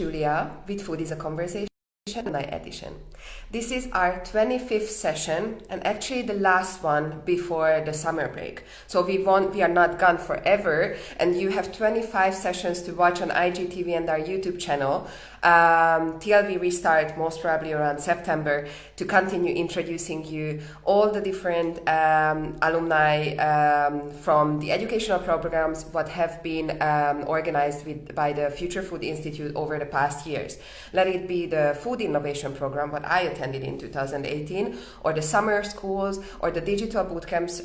Julia with Food is a Conversation Alumni Edition. This is our 25th session and actually the last one before the summer break. So we are not gone forever, and you have 25 sessions to watch on IGTV and our YouTube channel till we restart, most probably around September, to continue introducing you all the different alumni from the educational programs what have been organized by the Future Food Institute over the past years. Let it be the Food Innovation Program, what I attended in 2018, or the summer schools, or the digital boot camps,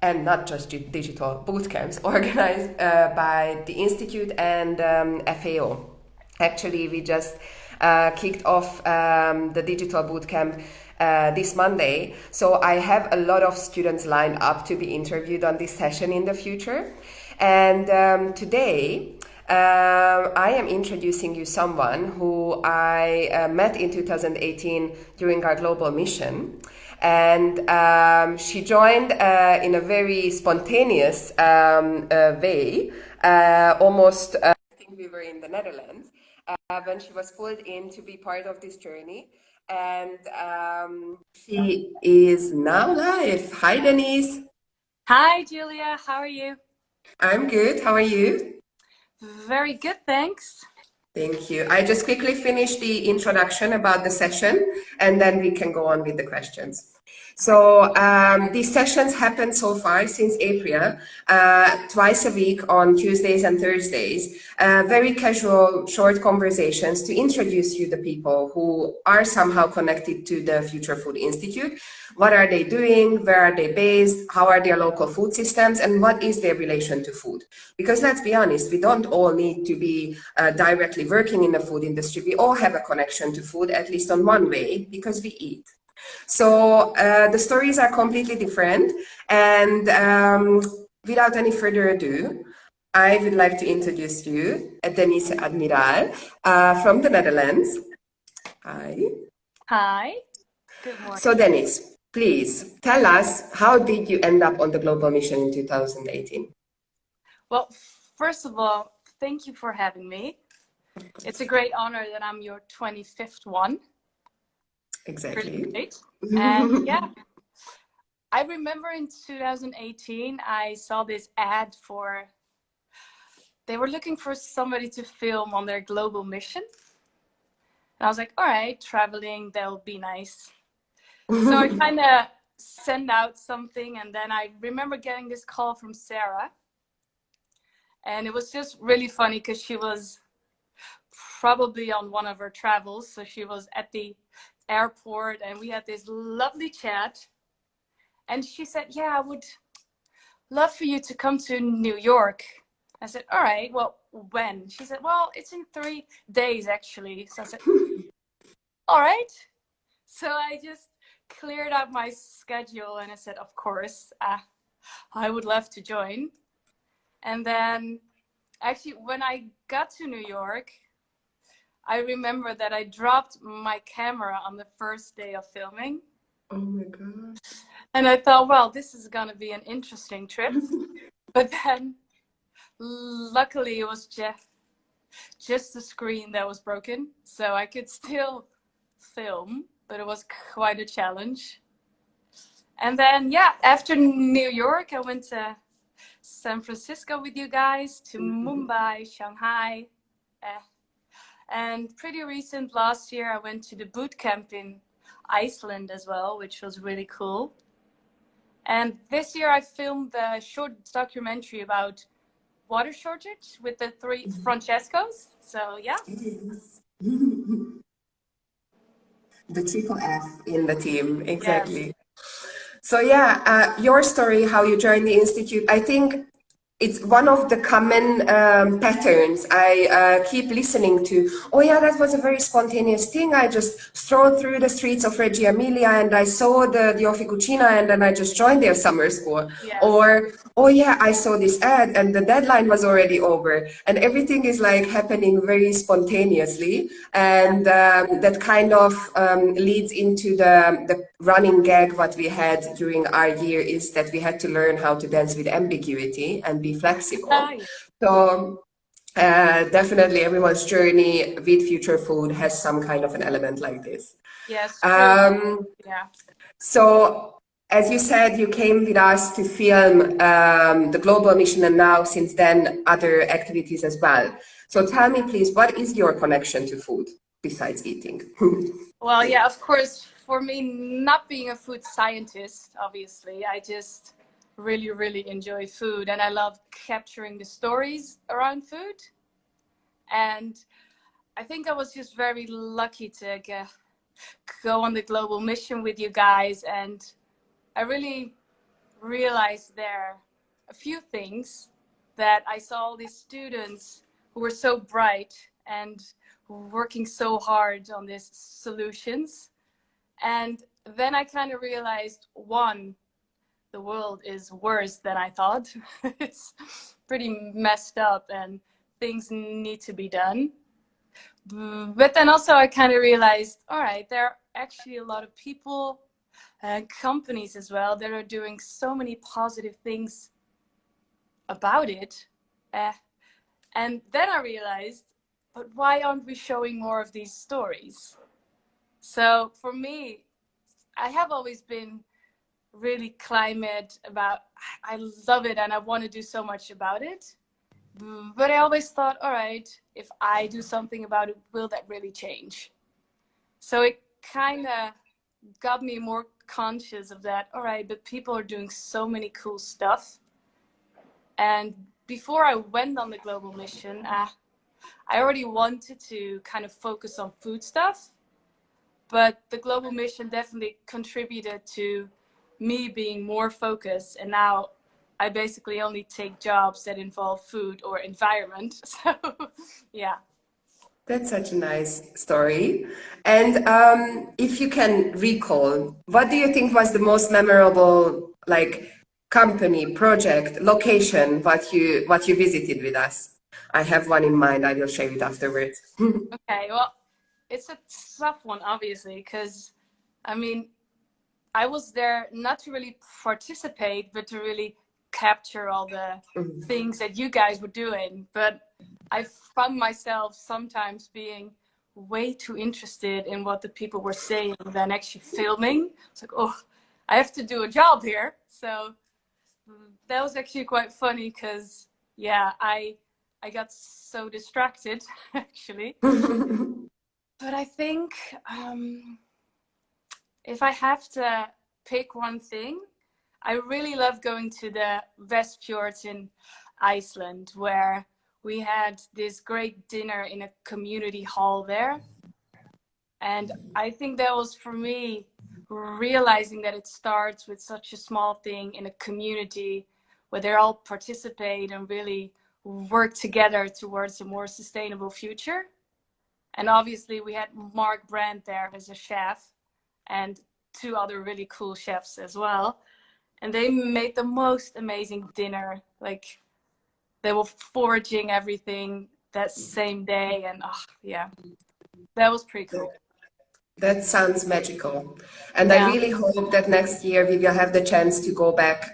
and not just digital boot camps organized by the Institute and FAO. Actually, we just kicked off the digital bootcamp this Monday. So I have a lot of students lined up to be interviewed on this session in the future. And today, I am introducing you someone who I met in 2018 during our global mission. And she joined in a very spontaneous way, almost, I think we were in the Netherlands. When she was pulled in to be part of this journey, and she is now live. Hi, Denise. Hi, Julia. How are you? I'm good. How are you? Very good, thanks. Thank you. I just quickly finished the introduction about the session, and then we can go on with the questions. So these sessions happen so far since April, twice a week on Tuesdays and Thursdays, very casual, short conversations to introduce you the people who are somehow connected to the Future Food Institute. What are they doing? Where are they based? How are their local food systems? And what is their relation to food? Because let's be honest, we don't all need to be directly working in the food industry. We all have a connection to food, at least on one way, because we eat. So the stories are completely different, and without any further ado, I would like to introduce you Denise Admiraal from the Netherlands. Hi. Hi. Good morning. So Denise, please tell us, how did you end up on the global mission in 2018? Well, first of all, thank you for having me. It's a great honor that I'm your 25th one. Exactly. Great. And yeah, I remember in 2018, I saw this ad they were looking for somebody to film on their global mission. And I was like, all right, traveling, that'll be nice. So I kind of sent out something, and then I remember getting this call from Sarah. And it was just really funny because she was probably on one of her travels. So she was at the airport and we had this lovely chat, and she said, yeah, I would love for you to come to New York. I said, all right, well, when? She said, well, it's in 3 days actually. So I said, all right. So I just cleared out my schedule and I said, of course, I would love to join. And then actually when I got to New York, I remember that I dropped my camera on the first day of filming. Oh my God. And I thought, well, this is going to be an interesting trip. But then luckily it was just the screen that was broken. So I could still film, but it was quite a challenge. And then, yeah, after New York, I went to San Francisco with you guys, to Mumbai, Shanghai. And pretty recent, last year, I went to the boot camp in Iceland as well, which was really cool. And this year I filmed a short documentary about water shortage with the 3 Francescos. So yeah. The triple F in the team, exactly. Yes. So yeah, your story, how you joined the Institute, I think it's one of the common patterns I keep listening to. Oh yeah, that was a very spontaneous thing. I just strolled through the streets of Reggio Emilia and I saw the Officina and then I just joined their summer school. Yes. Or, oh yeah, I saw this ad and the deadline was already over. And everything is like happening very spontaneously. And that kind of leads into the running gag what we had during our year is that we had to learn how to dance with ambiguity and be flexible. So Definitely everyone's journey with future food has some kind of an element like this. Yes, true. Um, Yeah. so, as you said, you came with us to film the global mission, and now, since then, other activities as well. So, tell me, please, what is your connection to food besides eating? Well, yeah, of course, for me, not being a food scientist, obviously, I just really, really enjoy food and I love capturing the stories around food. And I think I was just very lucky to go on the global mission with you guys. And I really realized there a few things that I saw all these students who were so bright and working so hard on these solutions. And then I kind of realized, one, the world is worse than I thought. It's pretty messed up and things need to be done. But then also I kind of realized, all right, there are actually a lot of people and companies as well that are doing so many positive things about it. And then I realized, but why aren't we showing more of these stories? So for me, I have always been really climate about, I love it and I want to do so much about it. But I always thought, all right, if I do something about it, will that really change? So it kind of got me more conscious of that. All right, but people are doing so many cool stuff. And before I went on the global mission, I already wanted to kind of focus on food stuff. But the global mission definitely contributed to me being more focused. And now I basically only take jobs that involve food or environment. So, yeah. That's such a nice story. And if you can recall, what do you think was the most memorable, like, company, project, location what you visited with us? I have one in mind. I will share it afterwards. Okay. Well, it's a tough one, obviously, because I mean, I was there not to really participate, but to really capture all the things that you guys were doing. But I found myself sometimes being way too interested in what the people were saying than actually filming. It's like, oh, I have to do a job here. So that was actually quite funny because, yeah, I got so distracted actually. But I think if I have to pick one thing, I really love going to the Westfjords in Iceland, where we had this great dinner in a community hall there. And I think that was, for me, realizing that it starts with such a small thing in a community where they all participate and really work together towards a more sustainable future. And obviously we had Mark Brandt there as a chef and two other really cool chefs as well. And they made the most amazing dinner. Like, they were foraging everything that same day. And oh, yeah, that was pretty cool. That sounds magical. And I Yeah. really hope that next year we will have the chance to go back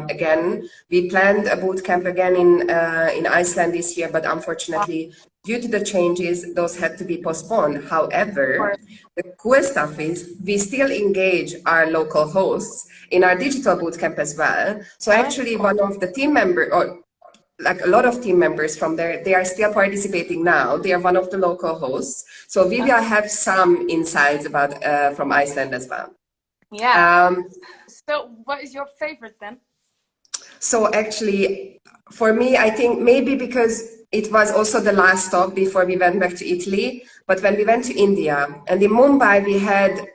again. We planned a boot camp again in Iceland this year, but unfortunately, due to the changes, those had to be postponed. However, the cool stuff is we still engage our local hosts in our digital boot camp as well. So actually, one of the team members, or like a lot of team members from there, they are still participating now. They are one of the local hosts. So we will have some insights about from Iceland as well. Yeah. So what is your favorite then? So actually, for me, I think maybe because it was also the last stop before we went back to Italy. But when we went to India and in Mumbai, we had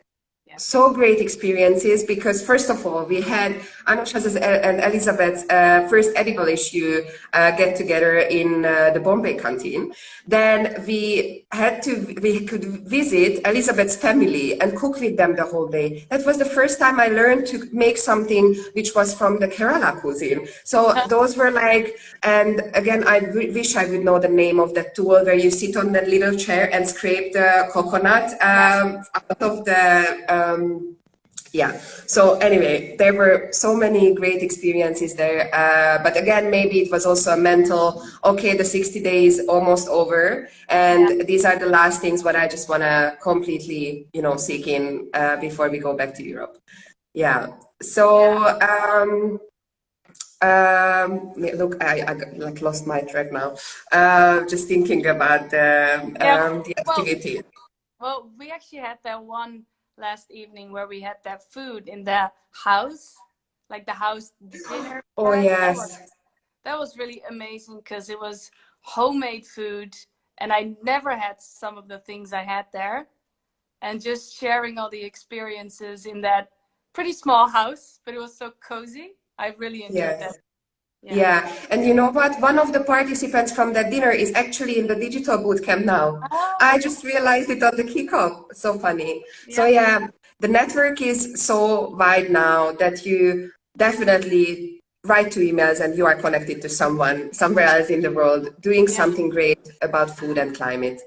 so great experiences because first of all we had Anusha's and Elizabeth's first edible issue get together in the Bombay canteen. Then we could visit Elizabeth's family and cook with them the whole day. That was the first time I learned to make something which was from the Kerala cuisine. So those were like, and again I wish I would know the name of that tool where you sit on that little chair and scrape the coconut out of the Yeah. So anyway, there were so many great experiences there. But again, maybe it was also a mental, okay, the 60 days almost over. Yeah, And these are the last things what I just want to completely, seek in before we go back to Europe. Yeah. yeah. So, look, I like lost my track now. Just thinking about Yeah. the Well, activity. well, we actually had that one last evening where we had that food in the house, like the house dinner we Oh, had. yes. That was really amazing because it was homemade food, and I never had some of the things I had there. And just sharing all the experiences in that pretty small house, but it was so cozy. I really enjoyed that. Yes. Yeah. Yeah, and you know what? One of the participants from that dinner is actually in the digital bootcamp now. I Oh, just realized it on the kickoff. So funny. So yeah. yeah, the network is so wide now that you definitely write two emails and you are connected to someone somewhere else in the world doing Yeah. something great about food and climate.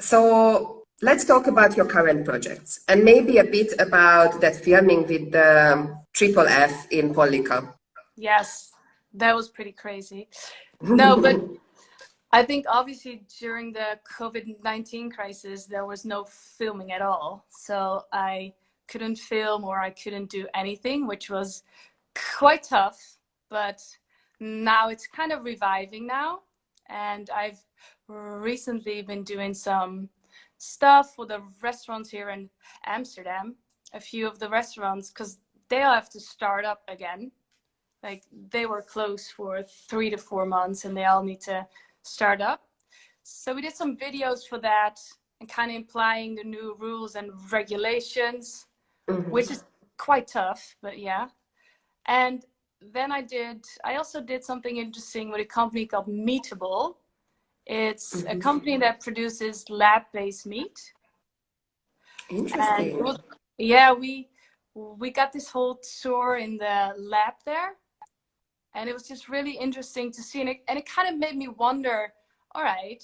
So let's talk about your current projects and maybe a bit about that filming with the triple F in Pollica. Yes. That was pretty crazy. No, but I think obviously during the COVID-19 crisis, there was no filming at all. So I couldn't film or I couldn't do anything, which was quite tough. But now it's kind of reviving now. And I've recently been doing some stuff for the restaurants here in Amsterdam, a few of the restaurants, because they all have to start up again. Like they were closed for 3 to 4 months and they all need to start up. So we did some videos for that and kind of implying the new rules and regulations, which is quite tough, but yeah. And then I also did something interesting with a company called Meatable. It's a company that produces lab-based meat. And it Interesting. was, yeah, we got this whole tour in the lab there. And it was just really interesting to see. And it kind of made me wonder, all right,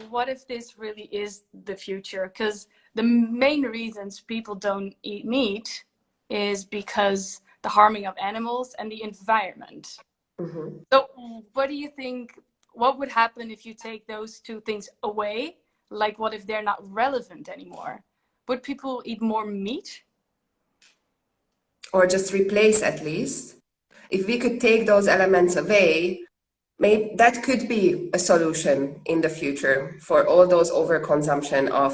what if this really is the future? Because the main reasons people don't eat meat is because the harming of animals and the environment. So what do you think, what would happen if you take those two things away? Like what if they're not relevant anymore? Would people eat more meat? Or just replace at least. If we could take those elements away, maybe that could be a solution in the future for all those overconsumption of.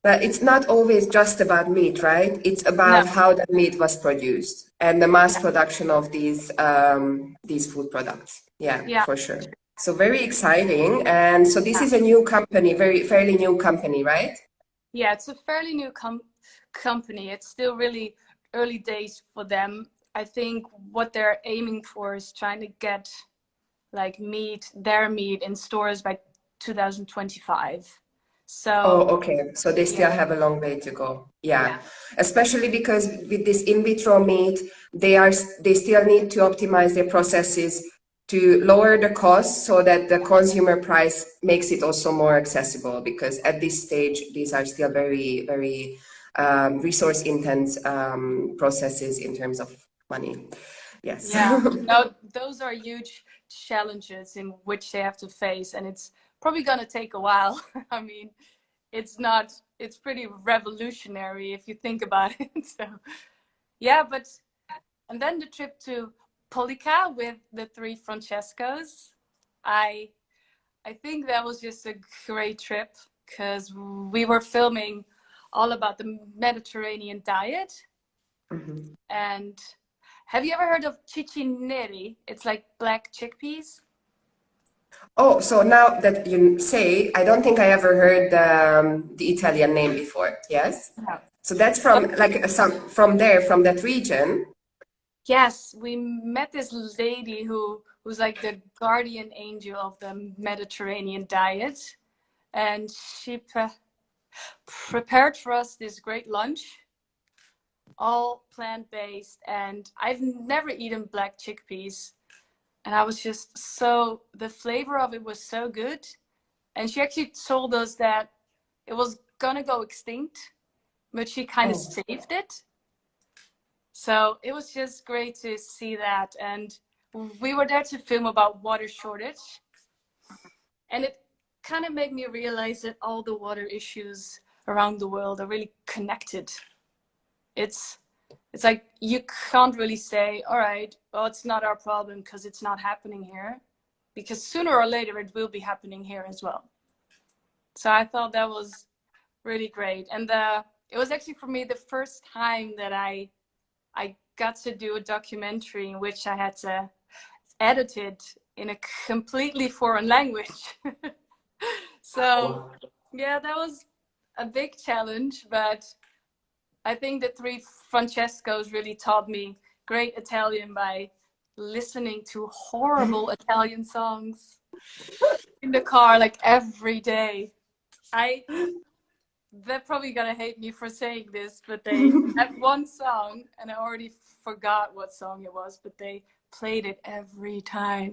But it's not always just about meat, right? It's No. about how the meat was produced and the mass Yeah. production of these food products. Yeah, Yeah. for sure. So very exciting. And so this is a new company, very fairly new company, right? Yeah, it's a fairly new company. It's still really early days for them. I think what they're aiming for is trying to get like their meat in stores by 2025. Oh, So okay. So they yeah, still have a long way to go. Yeah. yeah, Especially because with this in vitro meat, they still need to optimize their processes to lower the cost so that the consumer price makes it also more accessible because at this stage these are still very, very resource intense processes in terms of money. Yes. yeah. No, those are huge challenges in which they have to face, and it's probably gonna take a while. I mean, it's pretty revolutionary if you think about it. So yeah, but and then the trip to Polica with the three Francescos. I I think that was just a great trip because we were filming all about the Mediterranean diet. And have you ever heard of ciccineri? It's like black chickpeas. Oh, so now that you say, I don't think I ever heard the Italian name before. Yes? Yeah. So that's Oh, from like some from there, from that region. yes, we met this lady who's like the guardian angel of the Mediterranean diet, and she prepared for us this great lunch, all plant-based, and I've never eaten black chickpeas. And I was just the flavor of it was so good. And she actually told us that it was gonna go extinct but she kind of Oh. saved it. So it was just great to see that. And we were there to film about water shortage. And it kind of made me realize that all the water issues around the world are really connected. It's like you can't really say, all right, well, it's not our problem because it's not happening here. Because sooner or later it will be happening here as well. So I thought that was really great. And it was actually for me the first time that I got to do a documentary in which I had to edit it in a completely foreign language. So yeah, that was a big challenge, but I think the three Francescos really taught me great Italian by listening to horrible Italian songs in the car like every day. They're probably gonna hate me for saying this, but they had one song and I already forgot what song it was, but they played it every time.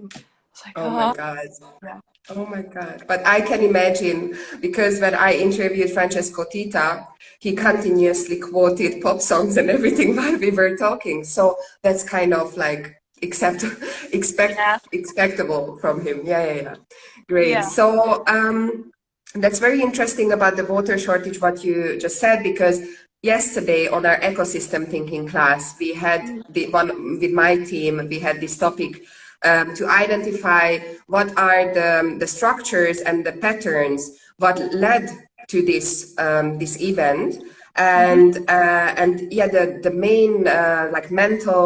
It's like, Oh my oh. God. Yeah. Oh my God. But I can imagine, because when I interviewed Francesco Tita, he continuously quoted pop songs and everything while we were talking. So that's kind of like Yeah. expectable from him. Yeah. Great. Yeah. So that's very interesting about the water shortage, what you just said, because yesterday on our ecosystem thinking class, we had the one with my team, we had this topic to identify what are the structures and the patterns what led to this event, and yeah, the main like mental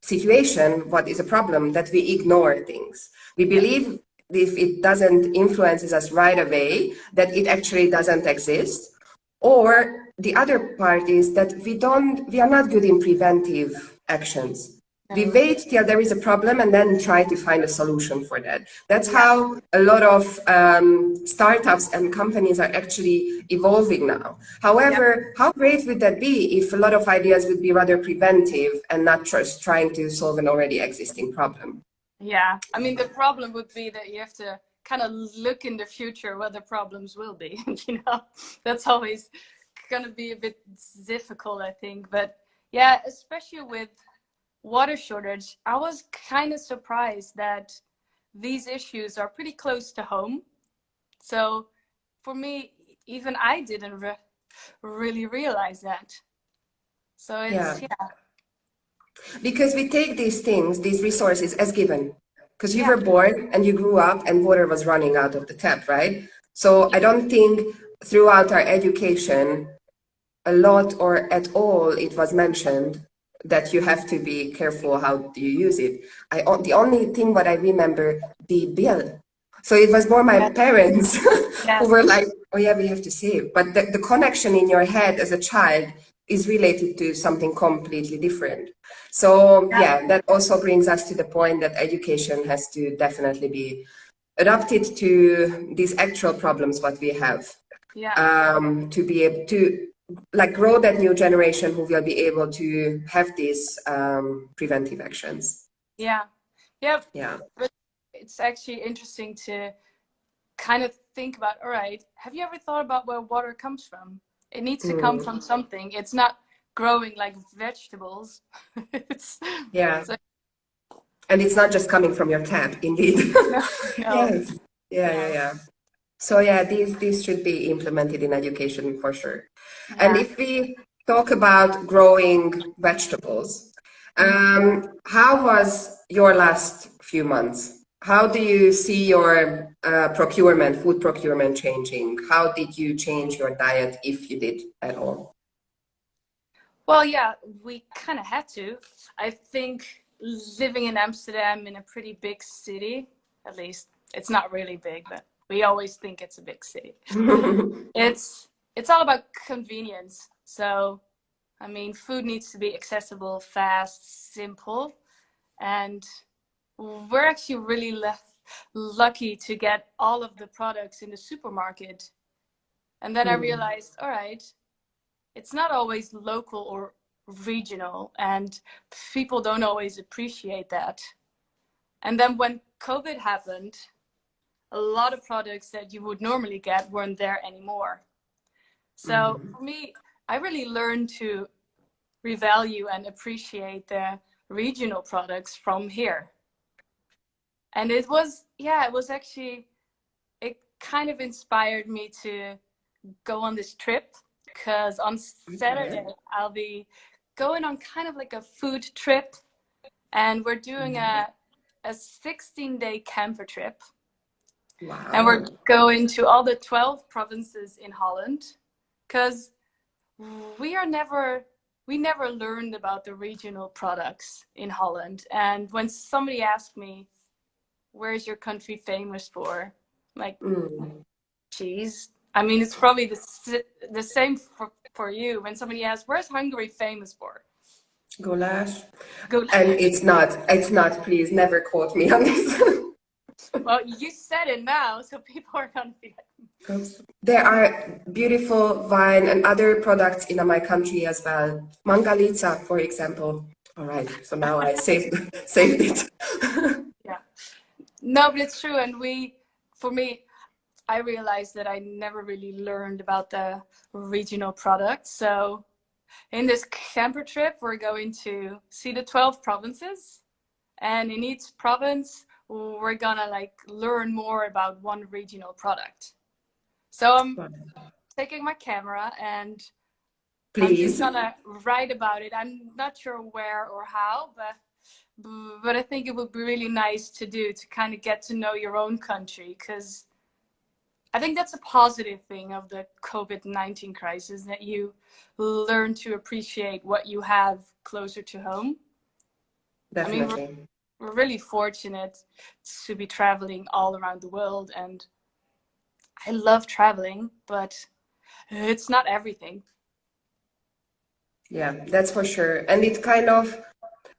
situation, what is a problem, that we ignore things. We believe if it doesn't influences us right away, that it actually doesn't exist. Or the other part is that we are not good in preventive actions. We wait till there is a problem and then try to find a solution for that. That's how a lot of startups and companies are actually evolving now. However, how great would that be if a lot of ideas would be rather preventive and not just trying to solve an already existing problem? Yeah. I mean, the problem would be that you have to kind of look in the future where the problems will be. You know, that's always going to be a bit difficult, I think. But yeah, especially with water shortage, I was kind of surprised that these issues are pretty close to home. So for me, even I didn't really realize that. So Yeah. it's, yeah. Because we take these things, these resources as given. Because you Yeah. were born and you grew up and water was running out of the tap, right? So I don't think throughout our education, a lot or at all, it was mentioned that you have to be careful how do you use it. The only thing what I remember, the bill. So it was more my parents who Yes. were like, oh yeah, we have to save. But the connection in your head as a child is related to something completely different. So yeah, that also brings us to the point that education has to definitely be adapted to these actual problems what we have, to be able to like grow that new generation who will be able to have these preventive actions. Yeah. Yeah. Yeah. But it's actually interesting to kind of think about, all right, have you ever thought about where water comes from? It needs to come from something. It's not growing like vegetables. It's Yeah. so, And it's not just coming from your tap, indeed. no, no. Yes. Yeah. So yeah, these should be implemented in education for sure. And Yeah. if we talk about growing vegetables, how was your last few months? How do you see your food procurement changing? How did you change your diet, if you did at all? Well, yeah, we kind of had to. I think living in Amsterdam, in a pretty big city, at least it's not really big, but we always think it's a big city. It's all about convenience. So, I mean, food needs to be accessible, fast, simple, and we're actually really lucky to get all of the products in the supermarket. And then I realized, all right, it's not always local or regional, and people don't always appreciate that. And then when COVID happened, a lot of products that you would normally get weren't there anymore. So for me, I really learned to revalue and appreciate the regional products from here. And it was, yeah, it was actually, it kind of inspired me to go on this trip, because on Saturday I'll be going on kind of like a food trip, and we're doing a 16-day camper trip. Wow. And we're going to all the 12 provinces in Holland, because we never learned about the regional products in Holland. And when somebody asked me, where's your country famous for? I'm like, cheese. I mean, it's probably the same for you. When somebody asks, where's Hungary famous for? Goulash. Goulash. And it's not, please never quote me on this. Well, you said it now, so people are going to be like... There are beautiful wine and other products in my country as well. Mangalitsa, for example. All right, so now I saved it. Yeah. No, but it's true. And for me, I realized that I never really learned about the regional products. So in this camper trip, we're going to see the 12 provinces. And in each province, we're gonna like learn more about one regional product. So I'm taking my camera and I'm just gonna write about it. I'm not sure where or how, but I think it would be really nice to do, to kind of get to know your own country, because I think that's a positive thing of the COVID-19 crisis, that you learn to appreciate what you have closer to home. Definitely. I mean, we're really fortunate to be traveling all around the world, and I love traveling, but it's not everything. Yeah, that's for sure. And it kind of,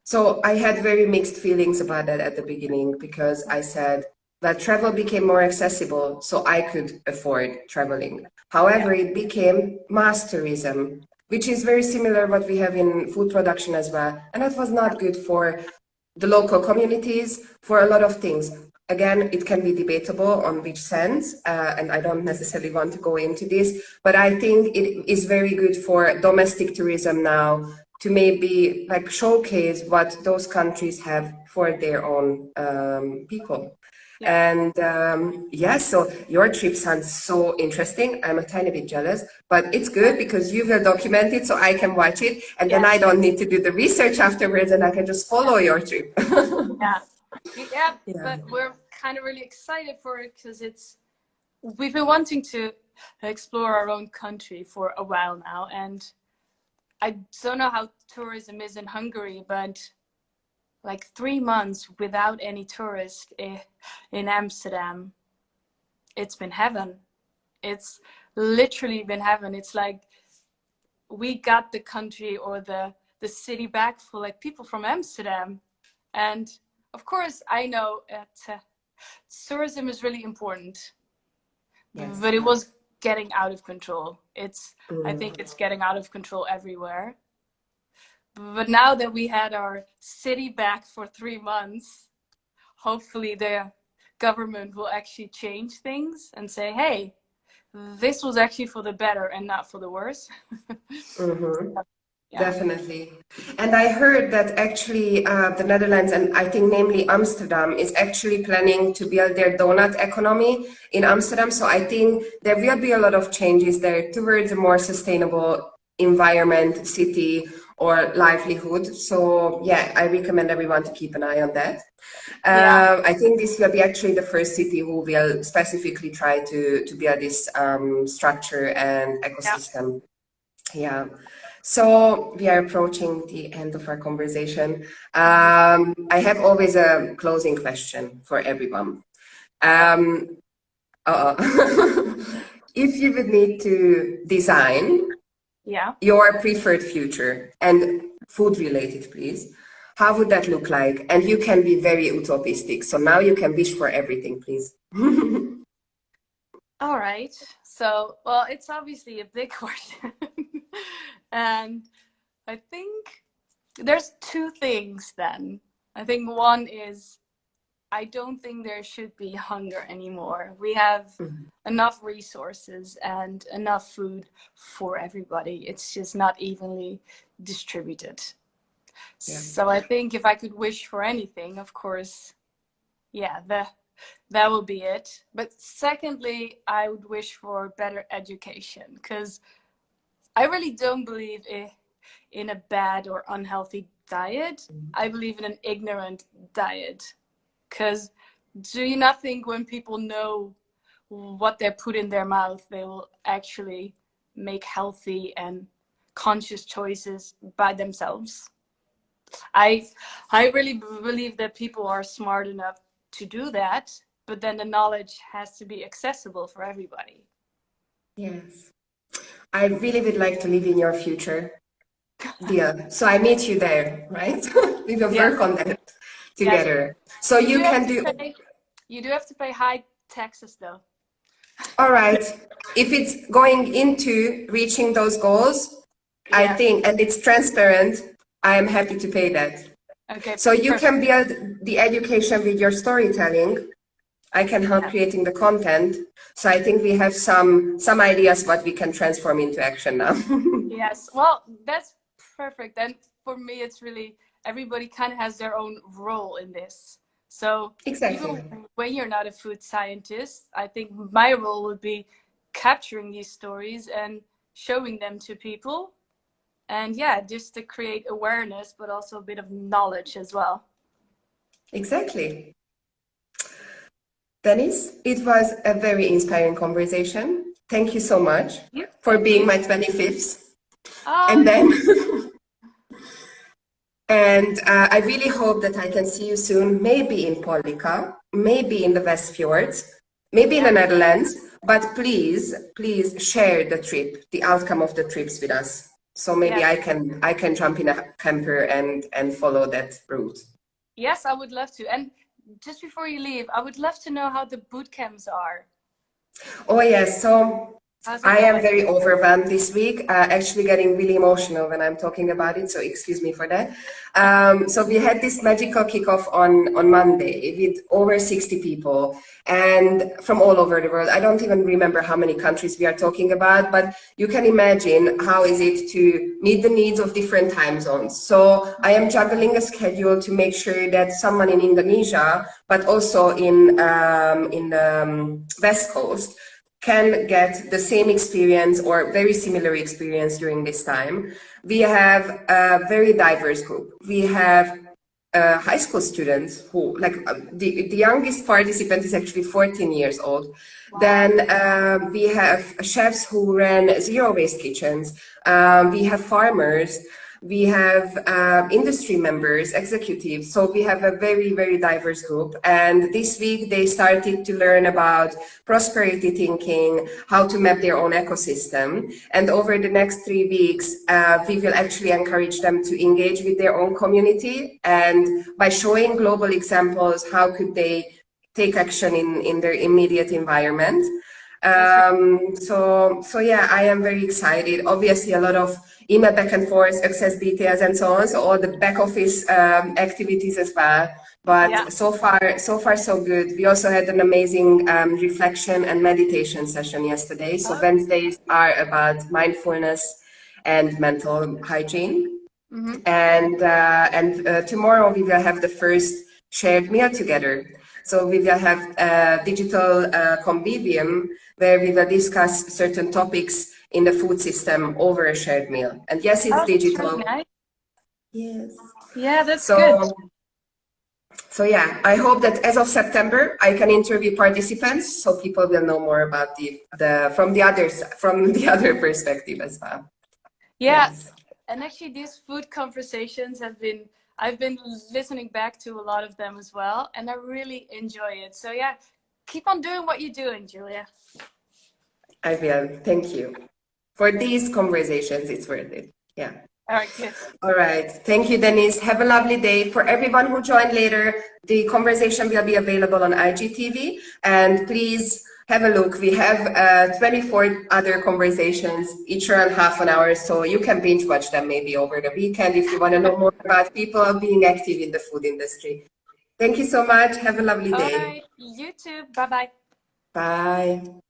so I had very mixed feelings about that at the beginning, because I said that travel became more accessible, so I could afford traveling. However, it became mass tourism, which is very similar what we have in food production as well. And that was not good for the local communities, for a lot of things. Again, it can be debatable on which sense, and I don't necessarily want to go into this, but I think it is very good for domestic tourism now to maybe like showcase what those countries have for their own people. And so your trip sounds so interesting. I'm a tiny bit jealous, but it's good because you will document it so I can watch it, and then I don't need to do the research afterwards, and I can just follow your trip. But we're kind of really excited for it, because we've been wanting to explore our own country for a while now, and I don't know how tourism is in Hungary, but like 3 months without any tourists in Amsterdam, it's been heaven. It's literally been heaven. It's like we got the country or the city back for like people from Amsterdam. And of course, I know that tourism is really important, but it was getting out of control. I think it's getting out of control everywhere. But now that we had our city back for 3 months, hopefully the government will actually change things and say, hey, this was actually for the better and not for the worse. Definitely. And I heard that actually the Netherlands, and I think namely Amsterdam, is actually planning to build their donut economy in Amsterdam. So I think there will be a lot of changes there towards a more sustainable environment, city, or livelihood. So yeah, I recommend everyone to keep an eye on that. I think this will be actually the first city who will specifically try to build this structure and ecosystem. Yeah. So we are approaching the end of our conversation. I have always a closing question for everyone. If you would need to design your preferred future, and food related, please, how would that look like? And you can be very utopistic. So now you can wish for everything, please. All right. So, well, it's obviously a big question. And I think there's two things then. I think one is I don't think there should be hunger anymore. We have enough resources and enough food for everybody. It's just not evenly distributed. Yeah. So I think if I could wish for anything, of course, yeah, that would be it. But secondly, I would wish for better education, because I really don't believe in a bad or unhealthy diet. I believe in an ignorant diet. Because do you not think when people know what they put in their mouth, they will actually make healthy and conscious choices by themselves? I really believe that people are smart enough to do that, but then the knowledge has to be accessible for everybody. Yes. I really would like to live in your future. Deal. So I meet you there, right? We will work on that together. Yes. So you can do. You do have to pay high taxes, though. All right. If it's going into reaching those goals, I think, and it's transparent, I am happy to pay that. Okay. So you can build the education with your storytelling. I can help creating the content. So I think we have some ideas what we can transform into action now. Yes. Well, that's perfect. And for me, it's really, everybody kind of has their own role in this. So exactly. Even when you're not a food scientist, I think my role would be capturing these stories and showing them to people. And yeah, just to create awareness, but also a bit of knowledge as well. Exactly. Denise, it was a very inspiring conversation. Thank you so much for being my 25th. And then, and I really hope that I can see you soon, maybe in Pollica, maybe in the West Fjords, maybe in the Netherlands, but please share the trip, the outcome of the trips with us. So maybe I can jump in a camper and follow that route. Yes, I would love to. And just before you leave, I would love to know how the boot camps are. Oh yes, so I am very overwhelmed this week, actually getting really emotional when I'm talking about it, so excuse me for that. So we had this magical kickoff on Monday with over 60 people and from all over the world. I don't even remember how many countries we are talking about, but you can imagine how is it to meet the needs of different time zones. So I am juggling a schedule to make sure that someone in Indonesia, but also in West Coast, can get the same experience or very similar experience during this time. We have a very diverse group. We have high school students who, like the youngest participant is actually 14 years old. Wow. Then we have chefs who ran zero waste kitchens. We have farmers. We have industry members, executives. So we have a very, very diverse group. And this week they started to learn about prosperity thinking, how to map their own ecosystem. And over the next 3 weeks, we will actually encourage them to engage with their own community. And by showing global examples, how could they take action in their immediate environment. So yeah, I am very excited. Obviously, a lot of email back and forth, access details, and so on. So all the back office activities as well. But so far, so good. We also had an amazing reflection and meditation session yesterday. So Wednesdays are about mindfulness and mental hygiene. Mm-hmm. And tomorrow we will have the first shared meal together. So we will have a digital convivium where we will discuss certain topics in the food system over a shared meal. And yes, it's digital. Really nice. Yes. Yeah, that's good. So yeah, I hope that as of September I can interview participants so people will know more about from the other perspective as well. Yeah, yes. And actually these food conversations I've been listening back to a lot of them as well, and I really enjoy it. So yeah, keep on doing what you're doing, Julia. I will. Thank you. For these conversations, it's worth it. Yeah. All right, good. All right. Thank you, Denise. Have a lovely day. For everyone who joined later, the conversation will be available on IGTV. And please have a look. We have 24 other conversations, each around half an hour. So you can binge watch them maybe over the weekend if you want to know more about people being active in the food industry. Thank you so much. Have a lovely All day. right, you too. Bye bye. Bye.